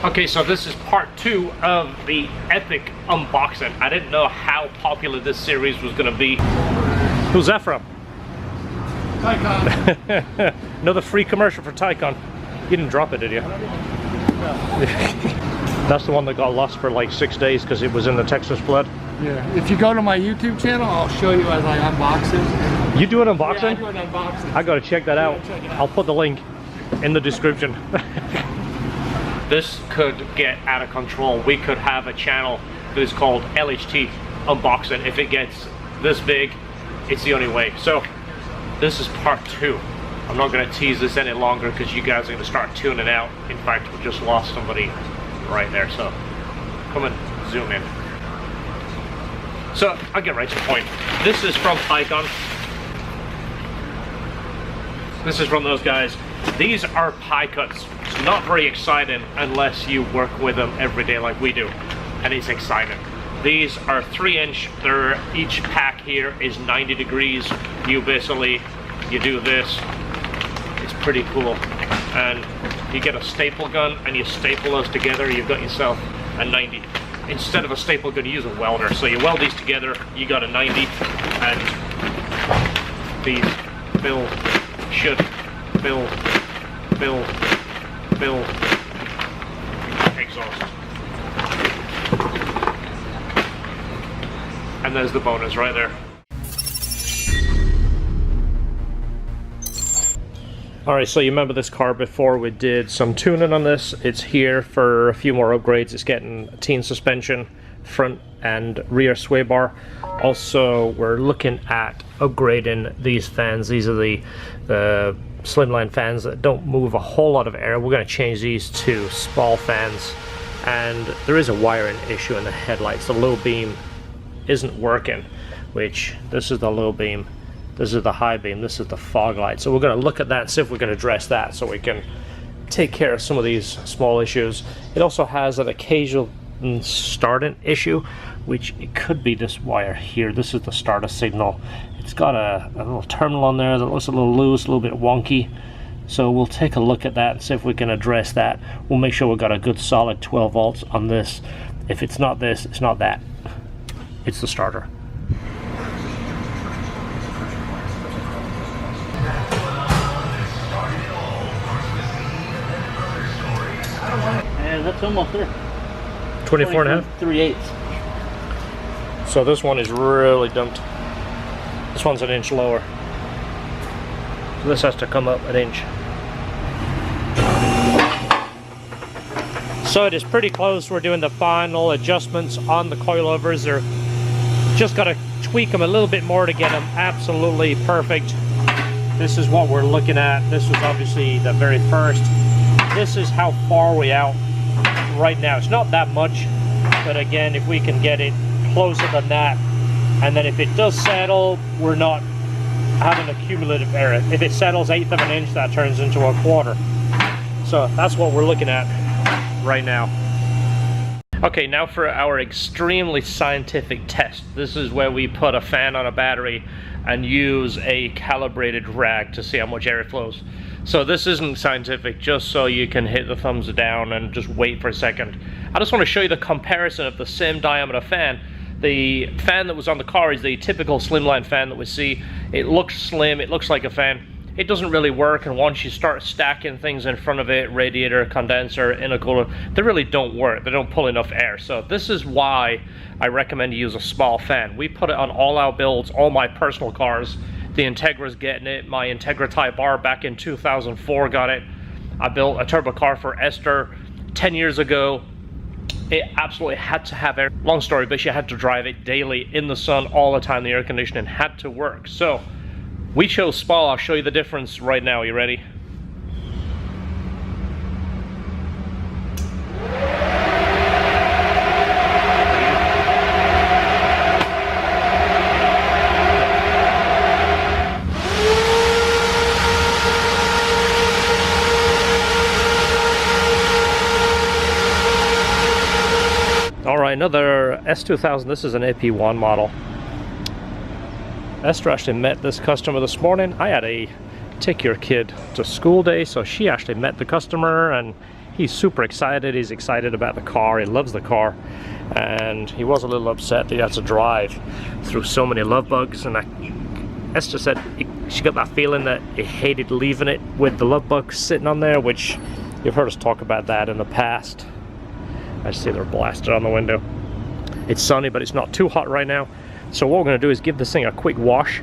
Okay, so this is part 2 of the epic unboxing. I didn't know how popular this series was going to be. Who's that from? Taycan. Another free commercial for Taycan. You didn't drop it, did you? That's the one that got lost for like 6 days because it was in the Texas flood. Yeah, if you go to my YouTube channel, I'll show you as I unbox it. You do an unboxing? Yeah, I do an unboxing. I gotta check that out. I'll put the link in the description. This could get out of control. We could have a channel that is called LHT Unboxing. If it gets this big, it's the only way. So this is part 2. I'm not gonna tease this any longer because you guys are gonna start tuning out. In fact, we just lost somebody right there, so come and zoom in. So I'll get right to the point. This is from Taycan. This is from those guys. These are pie cuts. It's not very exciting unless you work with them every day like we do, and it's exciting. These are 3-inch. They're, each pack here is 90 degrees. You basically, you do this. It's pretty cool. And you get a staple gun and you staple those together, you've got yourself a 90. Instead of a staple gun, you use a welder. So you weld these together, you got a 90, and these should fill exhaust. And there's the bonus right there. Alright, so you remember this car before we did some tuning on this. It's here for a few more upgrades. It's getting a teen suspension, front and rear sway bar. Also, we're looking at upgrading these fans. These are the slimline fans that don't move a whole lot of air. We're going to change these to small fans. And there is a wiring issue in the headlights. The low beam isn't working, which this is the low beam. This is the high beam, this is the fog light. So we're going to look at that and see if we can address that so we can take care of some of these small issues. It also has an occasional starting issue, which it could be this wire here. This is the starter signal. It's got a little terminal on there that looks a little loose, a little bit wonky. So we'll take a look at that and see if we can address that. We'll make sure we've got a good solid 12 volts on this. If it's not this, it's not that. It's the starter. And that's almost there. 24 and a half? 3/8. So this one is really dumped. This one's an inch lower. So this has to come up an inch. So it is pretty close. We're doing the final adjustments on the coilovers. They're just got to tweak them a little bit more to get them absolutely perfect. This is what we're looking at. This was obviously the very first. This is how far we out right now. It's not that much, but again, if we can get it closer than that, and then if it does settle, we're not having a cumulative error. If it settles 1/8 of an inch, that turns into a 1/4. So that's what we're looking at right now. Okay, now for our extremely scientific test. This is where we put a fan on a battery and use a calibrated rag to see how much air it flows. So this isn't scientific, just so you can hit the thumbs down and just wait for a second. I just want to show you the comparison of the same diameter fan. The fan that was on the car is the typical slimline fan that we see. It looks slim, it looks like a fan. It doesn't really work, and once you start stacking things in front of it, radiator, condenser, intercooler, they really don't work. They don't pull enough air. So this is why I recommend you use a small fan. We put it on all our builds, all my personal cars. The Integra's getting it. My Integra Type R back in 2004 got it. I built a turbo car for Esther 10 years ago. It absolutely had to have air. Long story, but you had to drive it daily in the sun all the time. The air conditioning had to work. So we chose small. I'll show you the difference right now. You ready? Alright, another S2000. This is an AP1 model. Esther actually met this customer this morning. I had a take your kid to school day, so she actually met the customer and he's super excited. He's excited about the car. He loves the car, and he was a little upset that he had to drive through so many love bugs. And Esther said she got that feeling that he hated leaving it with the love bugs sitting on there, which you've heard us talk about that in the past. I see they're blasted on the window. It's sunny, but it's not too hot right now. So what we're going to do is give this thing a quick wash,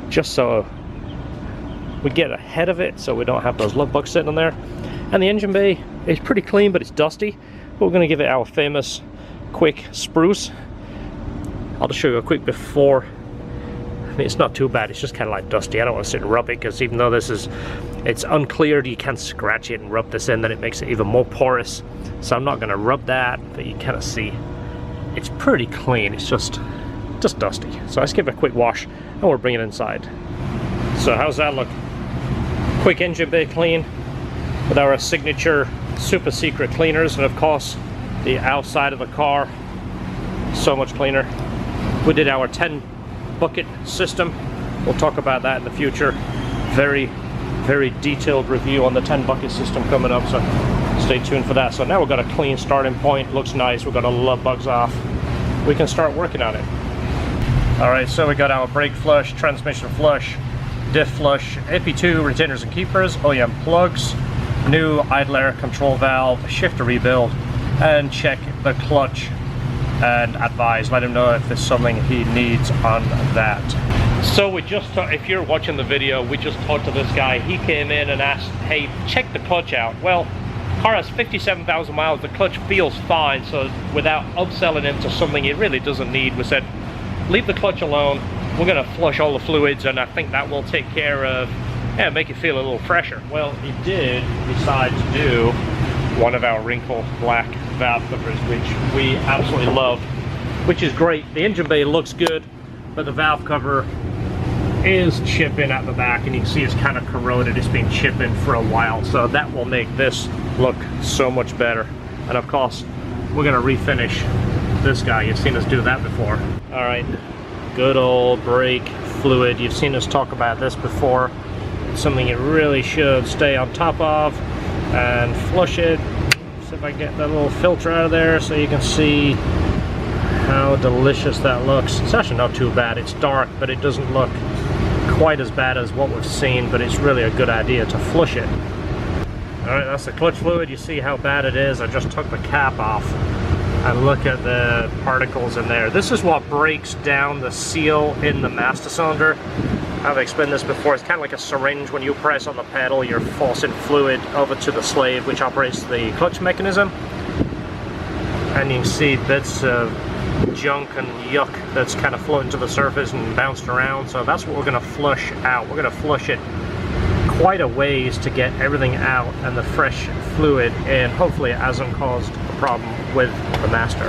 just so we get ahead of it, so we don't have those love bugs sitting on there. And the engine bay is pretty clean, but it's dusty. But we're going to give it our famous quick spruce. I'll just show you a quick before. I mean, it's not too bad. It's just kind of like dusty. I don't want to sit and rub it, because even though it's uncleared, you can scratch it and rub this in, then it makes it even more porous. So I'm not going to rub that, but you kind of see it's pretty clean. It's just dusty. So let's give it a quick wash, and we'll bring it inside. So how's that look? Quick engine bay clean with our signature super secret cleaners, and of course the outside of the car so much cleaner. We did our 10 bucket system. We'll talk about that in the future. Very detailed review on the 10 bucket system coming up, so stay tuned for that. So now we've got a clean starting point. Looks nice. We've got all the love bugs off. We can start working on it. Alright, so we got our brake flush, transmission flush, diff flush, AP2 retainers and keepers, OEM plugs, new idle air control valve, shifter rebuild, and check the clutch and advise, let him know if there's something he needs on that. So we just, if you're watching the video, we just talked to this guy. He came in and asked, hey, check the clutch out. Well, car has 57,000 miles, the clutch feels fine, so without upselling him to something he really doesn't need, we said, leave the clutch alone. We're going to flush all the fluids, and I think that will take care of, yeah, make it feel a little fresher. Well, he did decide to do one of our wrinkle black valve covers, which we absolutely love, which is great. The engine bay looks good, but the valve cover is chipping at the back, and you can see it's kind of corroded. It's been chipping for a while, so that will make this look so much better. And of course, we're going to refinish this guy. You've seen us do that before. All right, good old brake fluid. You've seen us talk about this before. It's something you really should stay on top of and flush it. See if I can get that little filter out of there so you can see how delicious that looks. It's actually not too bad. It's dark, but it doesn't look quite as bad as what we've seen, but it's really a good idea to flush it. All right, that's the clutch fluid. You see how bad it is. I just took the cap off, and look at the particles in there. This is what breaks down the seal in the master cylinder. I've explained this before. It's kind of like a syringe. When you press on the pedal, you're forcing fluid over to the slave, which operates the clutch mechanism. And you can see bits of junk and yuck that's kind of floating to the surface and bounced around. So that's what we're going to flush out. We're going to flush it quite a ways to get everything out and the fresh fluid in. Hopefully it hasn't caused a problem with the master.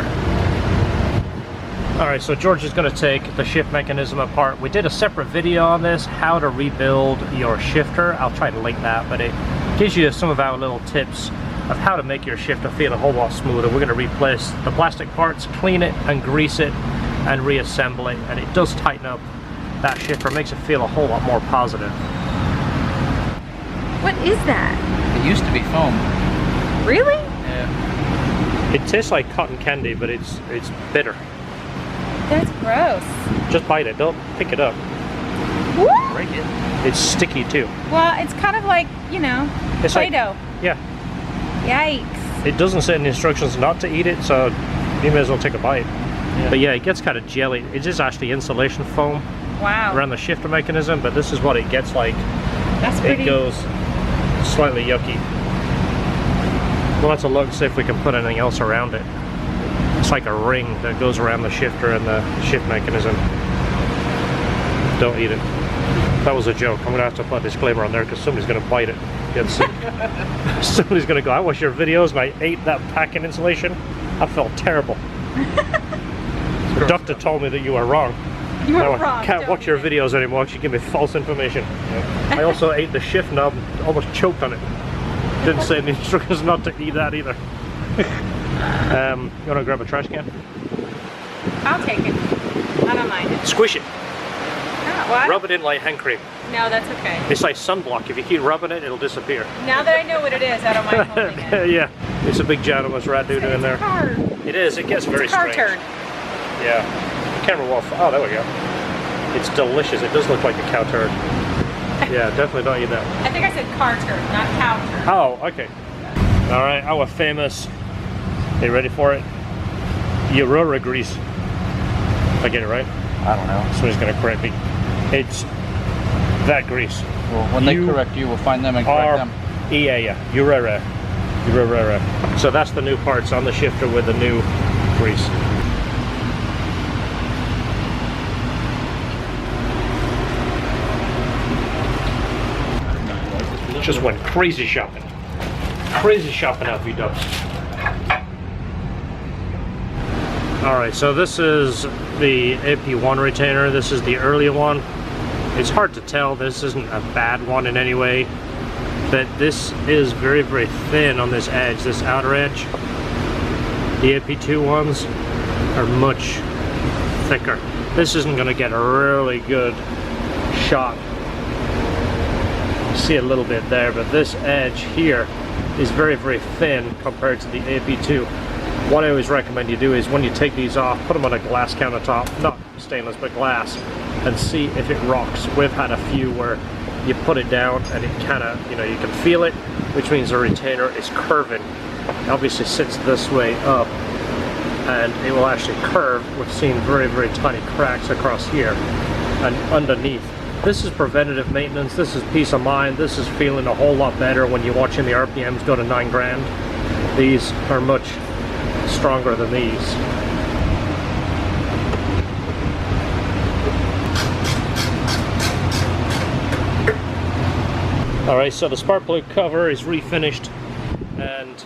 Alright, so George is going to take the shift mechanism apart. We did a separate video on this, how to rebuild your shifter. I'll try to link that, but it gives you some of our little tips of how to make your shifter feel a whole lot smoother. We're going to replace the plastic parts, clean it and grease it and reassemble it, and it does tighten up that shifter, makes it feel a whole lot more positive. What is that? It used to be foam. Really? Yeah. It tastes like cotton candy, but it's bitter. That's gross. Just bite it, don't pick it up. What? Break it. It's sticky too. Well, it's kind of like, you know, It's like- Play-Doh. Yeah, Yikes. it doesn't say in the instructions not to eat it, so you may as well take a bite. Yeah. But yeah, it gets kind of jelly. It is actually insulation foam Wow. around the shifter mechanism, but this is what it gets like. That's pretty. It goes slightly yucky. We'll have to look, see if we can put anything else around it. It's like a ring that goes around the shifter and the shift mechanism. Don't eat it. That was a joke. I'm going to have to put a disclaimer on there because somebody's going to bite it. Get sick. Somebody's going to go, I watched your videos and I ate that packing insulation. I felt terrible. The doctor told me that you were wrong. You Now were I wrong. can't don't watch your do it. videos anymore because you give me false information. I also ate the shift knob, almost choked on it. Didn't say in the instructions not to eat that either. You want to grab a trash can? I'll take it. I don't mind it. Squish it. Oh, what? Rub it in like hand cream. No, that's okay. It's like sunblock. If you keep rubbing it, it'll disappear. Now that I know what it is, I don't mind holding it. Yeah. It's a big ginormous rat doo-doo in there. Car. It is. It gets very Car strange. turd. Yeah. The camera will. Oh, there we go. It's delicious. It does look like a cow turd. Yeah, definitely don't eat that. I think I said car turd, not cow turd. Oh, okay. All right, our famous. Are you ready for it? Aurora grease. If I get it right? I don't know. Somebody's gonna correct me. It's that grease. Well, when they correct you, we'll find them and correct them. Yeah. Aurora. So that's the new parts on the shifter with the new grease. Just went crazy shopping. Crazy shopping out V-dubs. Alright, so this is the AP1 retainer. This is the earlier one. It's hard to tell. This isn't a bad one in any way. But this is very, very thin on this edge, this outer edge. The AP2 ones are much thicker. This isn't going to get a really good shot. You see a little bit there, but this edge here is very, very thin compared to the AP2. What I always recommend you do is when you take these off, put them on a glass countertop, not stainless but glass, and see if it rocks. We've had a few where you put it down and it kind of, you know, you can feel it, which means the retainer is curving. It obviously sits this way up and it will actually curve. We've seen very, very tiny cracks across here and underneath. This is preventative maintenance. This is peace of mind. This is feeling a whole lot better when you're watching the RPMs go to 9 grand. These are much stronger than these. Alright, so the spark plug cover is refinished and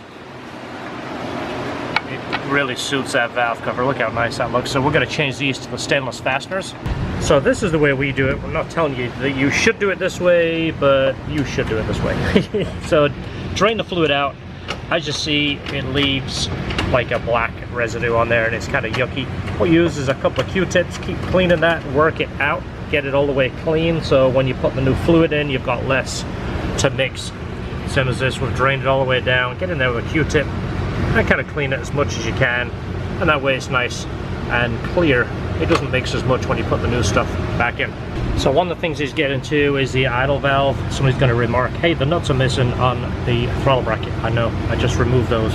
it really suits that valve cover. Look how nice that looks. So we're going to change these to the stainless fasteners. So this is the way we do it. I'm not telling you that you should do it this way, but you should do it this way. So drain the fluid out. As you see, it leaves like a black residue on there and it's kind of yucky. What you use is a couple of Q-tips, keep cleaning that, work it out, get it all the way clean, so when you put the new fluid in, you've got less to mix. Same as this, we've drained it all the way down. Get in there with a Q-tip and kind of clean it as much as you can, and that way it's nice and clear. It doesn't mix as much when you put the new stuff back in. So one of the things he's getting to is the idle valve. Somebody's going to remark, hey, the nuts are missing on the throttle bracket. I know, I just removed those.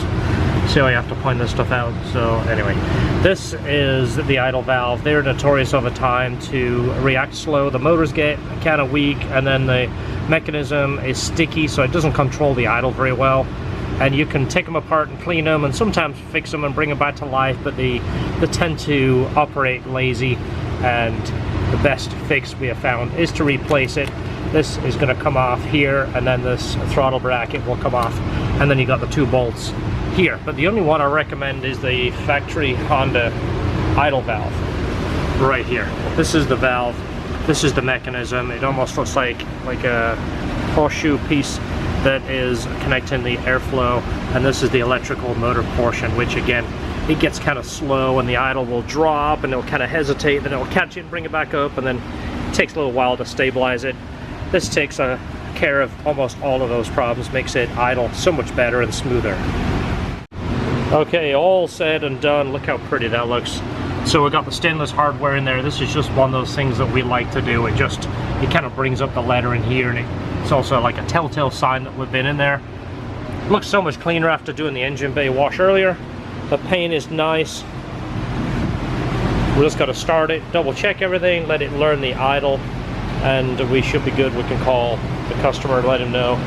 See how I have to point this stuff out? So anyway, this is the idle valve. They're notorious over time to react slow. The motors get kind of weak and then the mechanism is sticky, so it doesn't control the idle very well. And you can take them apart and clean them and sometimes fix them and bring them back to life, but they tend to operate lazy, and the best fix we have found is to replace it. This is going to come off here, and then this throttle bracket will come off, and then you got the 2 bolts here. But the only one I recommend is the factory Honda idle valve right here. This is the valve, this is the mechanism. It almost looks like a horseshoe piece that is connecting the airflow, and this is the electrical motor portion, which again, it gets kind of slow and the idle will drop and it'll kind of hesitate, then it'll catch it and bring it back up, and then it takes a little while to stabilize it. This takes care of almost all of those problems, makes it idle so much better and smoother. Okay, all said and done. Look how pretty that looks. So we got the stainless hardware in there. This is just one of those things that we like to do. It kind of brings up the letter in here, and it's also like a telltale sign that we've been in there. It looks so much cleaner after doing the engine bay wash earlier. The paint is nice. We just got to start it, double check everything, let it learn the idle, and we should be good. We can call the customer and let him know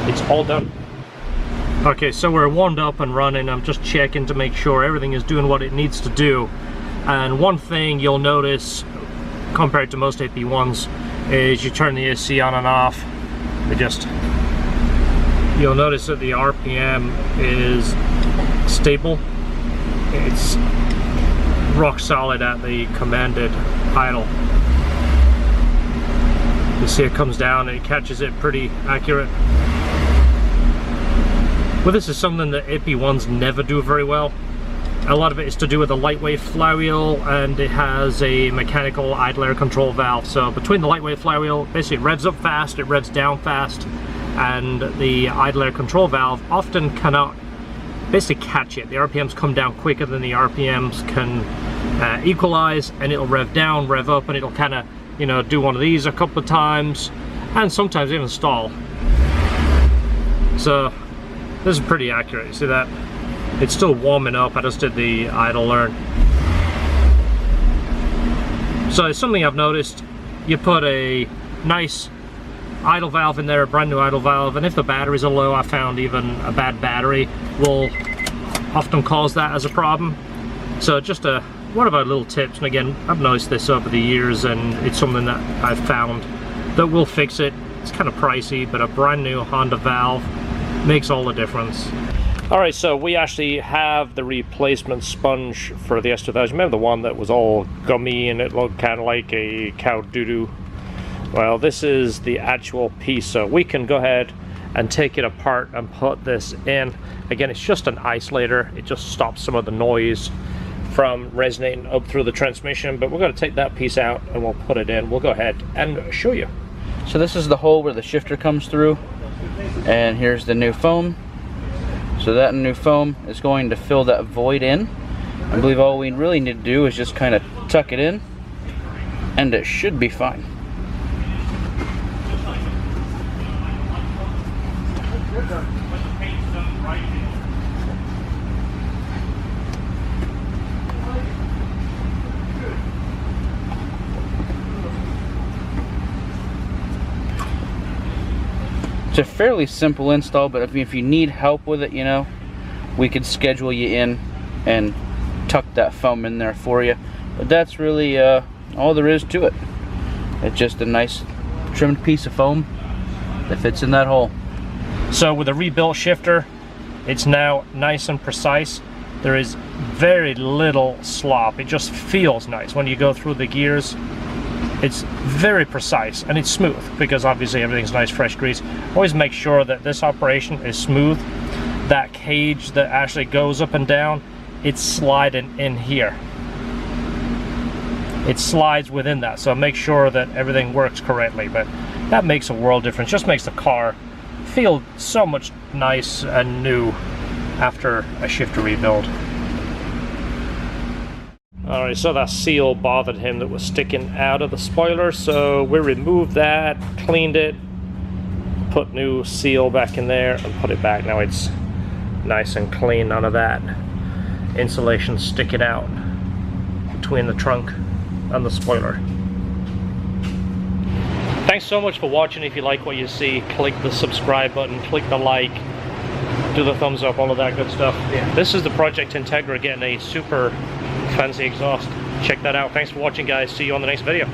it's all done. Okay, so we're warmed up and running. I'm just checking to make sure everything is doing what it needs to do. And one thing you'll notice compared to most AP1s is you turn the AC on and off. You'll notice that the RPM is stable. It's rock solid at the commanded idle. You see it comes down and it catches it pretty accurate. Well, this is something that AP1s never do very well. A lot of it is to do with the lightweight flywheel, and it has a mechanical idle air control valve. So between the lightweight flywheel, basically it revs up fast, it revs down fast, and the idle air control valve often cannot basically catch it. The RPMs come down quicker than the RPMs can equalize, and it'll rev down, rev up, and it'll kind of, you know, do one of these a couple of times, and sometimes even stall. So this is pretty accurate. You see that? It's still warming up. I just did the idle learn. So it's something I've noticed. You put a nice idle valve in there, a brand new idle valve, and if the batteries are low, I found even a bad battery will often cause that as a problem. So just one of our little tips, and again, I've noticed this over the years, and it's something that I've found that will fix it. It's kind of pricey, but a brand new Honda valve makes all the difference. All right, so we actually have the replacement sponge for the S2000. Remember the one that was all gummy and it looked kind of like a cow doo-doo? Well, this is the actual piece, so we can go ahead and take it apart and put this in. Again, it's just an isolator. It just stops some of the noise from resonating up through the transmission, but we're going to take that piece out and we'll put it in. We'll go ahead and show you. So this is the hole where the shifter comes through, and here's the new foam. So that new foam is going to fill that void in. I believe all we really need to do is just kind of tuck it in, and it should be fine. It's a fairly simple install, but if you need help with it, you know, we could schedule you in and tuck that foam in there for you. But that's really all there is to it. It's just a nice trimmed piece of foam that fits in that hole. So with a rebuilt shifter, it's now nice and precise. There is very little slop. It just feels nice when you go through the gears. It's very precise and it's smooth because obviously everything's nice fresh grease. Always make sure that this operation is smooth. That cage that actually goes up and down, it's sliding in here. It slides within that, so make sure that everything works correctly. But that makes a world difference. Just makes the car feel so much nice and new after a shifter rebuild. Alright, so that seal bothered him that was sticking out of the spoiler, so we removed that, cleaned it, put new seal back in there, and put it back. Now it's nice and clean, none of that insulation sticking out between the trunk and the spoiler. Thanks so much for watching. If you like what you see, click the subscribe button, click the like, do the thumbs up, all of that good stuff. Yeah. This is the Project Integra getting a super fancy exhaust. Check that out. Thanks for watching, guys. See you on the next video.